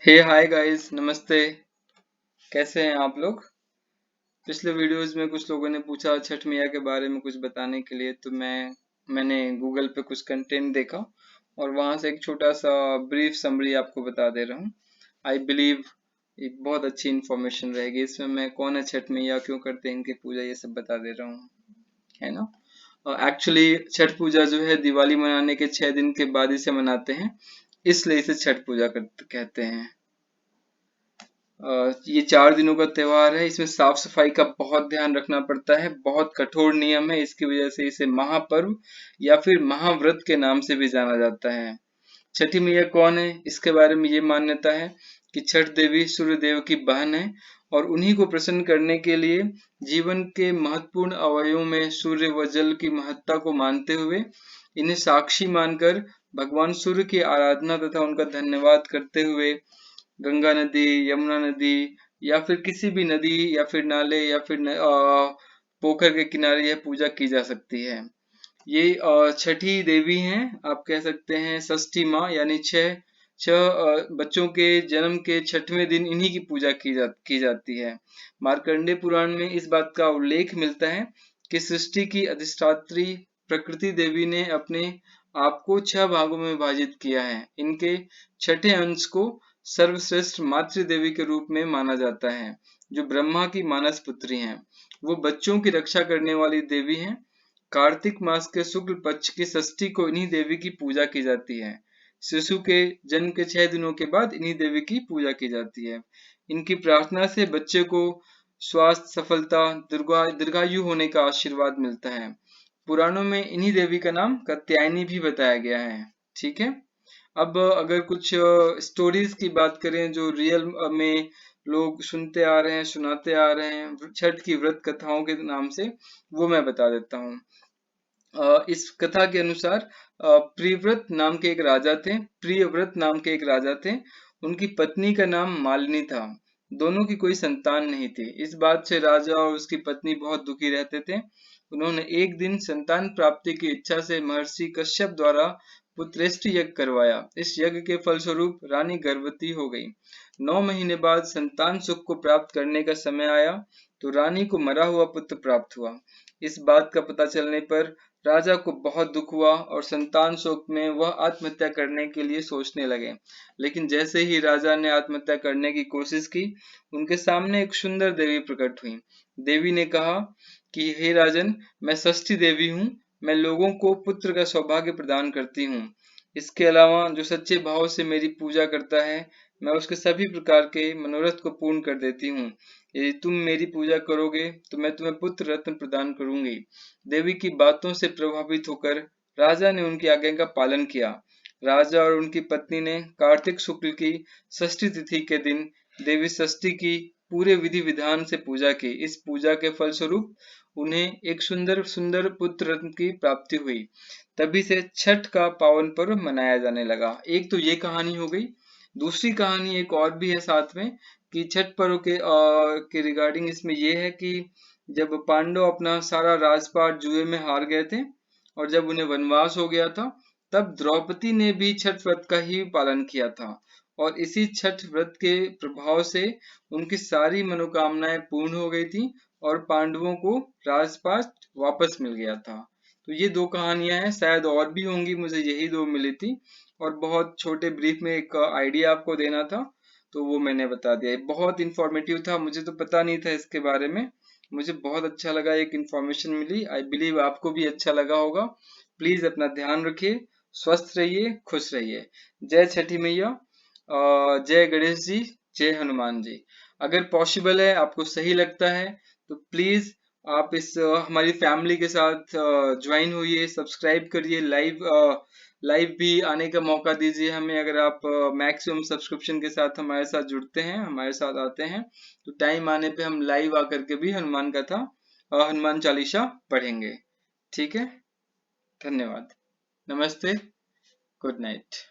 हे hi guys, नमस्ते। कैसे हैं आप लोग? पिछले वीडियोस में कुछ लोगों ने पूछा छठ मैया के बारे में कुछ बताने के लिए, तो मैंने गूगल पे कुछ कंटेंट देखा और वहां से एक छोटा सा ब्रीफ समरी आपको बता दे रहा हूँ। आई बिलीव एक बहुत अच्छी इन्फॉर्मेशन रहेगी इसमें। मैं कौन है छठ मैया, क्यों करते हैं इनकी पूजा, ये सब बता दे रहा हूँ, है ना। एक्चुअली छठ पूजा जो है दिवाली मनाने के 6 दिन के बाद इसे मनाते हैं, इसलिए इसे छठ पूजा कहते हैं। ये 4 दिनों का त्योहार है। इसमें साफ सफाई का बहुत ध्यान रखना पड़ता है, बहुत कठोर नियम है। इसकी वजह से इसे महापर्व या फिर महाव्रत के नाम से भी जाना जाता है। छठी मैया कौन है, इसके बारे में ये मान्यता है कि छठ देवी सूर्य देव की बहन है और उन्हीं को प्रसन्न करने के लिए जीवन के महत्वपूर्ण अवयवों में सूर्य व जल की महत्ता को मानते हुए इन्हें साक्षी मानकर भगवान सूर्य की आराधना तथा उनका धन्यवाद करते हुए गंगा नदी, यमुना नदी या फिर किसी भी नदी या फिर नाले या फिर पोखर के किनारे यह पूजा की जा सकती है। ये छठी देवी हैं, आप कह सकते हैं षष्ठी माँ, यानी छह छह बच्चों के जन्म के छठवें दिन इन्हीं की पूजा की जाती है। मार्कंडेय पुराण में इस बात का उल्लेख मिलता है कि सृष्टि की अधिष्ठात्री प्रकृति देवी ने अपने आप को 6 भागों में विभाजित किया है। इनके छठे अंश को सर्वश्रेष्ठ मातृ देवी के रूप में माना जाता है, जो ब्रह्मा की मानस पुत्री हैं। वो बच्चों की रक्षा करने वाली देवी हैं। कार्तिक मास के शुक्ल पक्ष की षष्ठी को इन्हीं देवी की पूजा की जाती है। शिशु के जन्म के 6 दिनों के बाद इन्हीं देवी की पूजा की जाती है। इनकी प्रार्थना से बच्चे को स्वास्थ्य, सफलता, दीर्घायु होने का आशीर्वाद मिलता है। पुराणों में इन्हीं देवी का नाम कात्यायनी भी बताया गया है। ठीक है। अब अगर कुछ स्टोरीज की बात करें जो रियल में लोग सुनते आ रहे हैं, सुनाते आ रहे हैं छठ की व्रत कथाओं के नाम से, वो मैं बता देता हूँ। इस कथा के अनुसार प्रियव्रत नाम के एक राजा थे। प्रियव्रत नाम के एक राजा थे। उनकी पत्नी का नाम मालिनी था। दोनों की कोई संतान नहीं थी। इस बात से राजा और उसकी पत्नी बहुत दुखी रहते थे। उन्होंने एक दिन संतान प्राप्ति की इच्छा से महर्षि कश्यप द्वारा पुत्रेष्टि यज्ञ करवाया। इस यज्ञ के फलस्वरूप रानी गर्भवती हो गई। 9 महीने बाद संतान सुख को प्राप्त करने का समय आया तो रानी को मरा हुआ पुत्र प्राप्त हुआ। इस बात का पता चलने पर राजा को बहुत दुख हुआ और संतान शोक में वह आत्महत्या करने के लिए सोचने लगे। लेकिन जैसे ही राजा ने आत्महत्या करने की कोशिश की, उनके सामने एक सुंदर देवी प्रकट हुई। देवी ने कहा कि हे राजन, मैं षष्ठी देवी हूँ। मैं लोगों को पुत्र का सौभाग्य प्रदान करती हूँ। इसके अलावा जो सच्चे भाव से मेरी पूजा करता है, मैं उसके सभी प्रकार के मनोरथ को पूर्ण कर देती हूँ। यदि तुम मेरी पूजा करोगे तो मैं तुम्हें पुत्र रत्न प्रदान करूंगी। देवी की बातों से प्रभावित होकर राजा ने उनकी आज्ञा का पालन किया। राजा और उनकी पत्नी ने कार्तिक शुक्ल की षष्ठी तिथि के दिन देवी षष्ठी की पूरे विधि विधान से पूजा की। इस पूजा के फलस्वरूप उन्हें एक सुंदर सुंदर पुत्र रत्न की प्राप्ति हुई। तभी से छठ का पावन पर्व मनाया जाने लगा। एक तो ये कहानी हो गई। दूसरी कहानी एक और भी है साथ में कि छठ पर्व के रिगार्डिंग इसमें ये है कि जब पांडव अपना सारा राजपाट जुए में हार गए थे और जब उन्हें वनवास हो गया था, तब द्रौपदी ने भी छठ व्रत का ही पालन किया था और इसी छठ व्रत के प्रभाव से उनकी सारी मनोकामनाएं पूर्ण हो गई थी और पांडवों को राजपाट वापस मिल गया था। तो ये दो कहानियां हैं, शायद और भी होंगी, मुझे यही दो मिली थी और बहुत छोटे ब्रीफ में एक आइडिया आपको देना था, तो वो मैंने बता दिया। बहुत इंफॉर्मेटिव था, मुझे तो पता नहीं था इसके बारे में। मुझे बहुत अच्छा लगा, एक इन्फॉर्मेशन मिली। आई बिलीव आपको भी अच्छा लगा होगा। प्लीज अपना ध्यान रखिए, स्वस्थ रहिए, खुश रहिए। जय छठी मैया, जय गणेश जी, जय हनुमान जी। अगर पॉसिबल है, आपको सही लगता है, तो प्लीज आप इस हमारी फैमिली के साथ ज्वाइन होइए, सब्सक्राइब करिए, लाइव भी आने का मौका दीजिए हमें। अगर आप मैक्सिमम सब्सक्रिप्शन के साथ हमारे साथ जुड़ते हैं, हमारे साथ आते हैं, तो टाइम आने पे हम लाइव आकर के भी हनुमान कथा और हनुमान चालीसा पढ़ेंगे। ठीक है। धन्यवाद। नमस्ते। Good night.